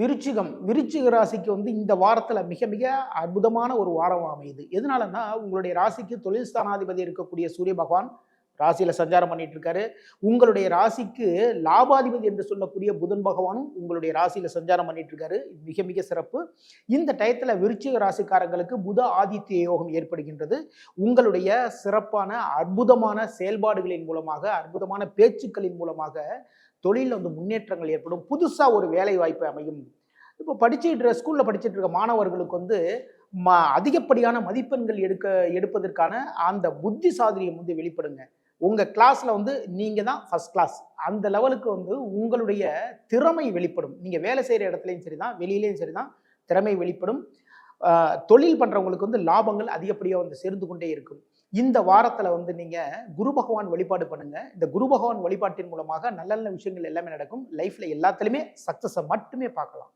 விருச்சிக ராசிக்கு இந்த வாரத்துல மிக மிக அற்புதமான ஒரு வாரம் அமையுது. எதனாலன்னா உங்களுடைய ராசிக்கு தொழில் ஸ்தானாதிபதி இருக்கக்கூடிய சூரிய பகவான் ராசியில சஞ்சாரம் பண்ணிட்டு இருக்காரு. உங்களுடைய ராசிக்கு லாபாதிபதி என்று சொல்லக்கூடிய புதன் பகவானும் உங்களுடைய ராசியில சஞ்சாரம் பண்ணிட்டு இருக்காரு. மிக மிக சிறப்பு. இந்த டயத்துல விருச்சிக ராசிக்காரங்களுக்கு புத ஆதித்ய யோகம் ஏற்படுகின்றது. உங்களுடைய சிறப்பான அற்புதமான செயல்பாடுகளின் மூலமாக, அற்புதமான பேச்சுக்களின் மூலமாக தொழிலில் முன்னேற்றங்கள் ஏற்படும். புதுசா ஒரு வேலை வாய்ப்பு அமையும். இப்போ ஸ்கூல்ல படிச்சுட்டு இருக்க மாணவர்களுக்கு அதிகப்படியான மதிப்பெண்கள் எடுப்பதற்கான அந்த புத்தி சாதுரியம் வெளிப்படுங்க. உங்க கிளாஸ்ல நீங்க தான் ஃபர்ஸ்ட் கிளாஸ். அந்த லெவலுக்கு உங்களுடைய திறமை வெளிப்படும். நீங்க வேலை செய்யற இடத்துலையும் சரிதான், வெளியிலையும் சரிதான், திறமை வெளிப்படும். தொழில் பண்றவங்களுக்கு லாபங்கள் அதிகப்படியா சேர்ந்து கொண்டே இருக்கும். இந்த வாரத்துல நீங்க குரு பகவான் வழிபாடு பண்ணுங்க. இந்த குரு பகவான் வழிபாட்டின் மூலமாக நல்ல நல்ல விஷயங்கள் எல்லாமே நடக்கும். லைஃப்ல எல்லாத்துலயுமே சக்சஸை மட்டுமே பார்க்கலாம்.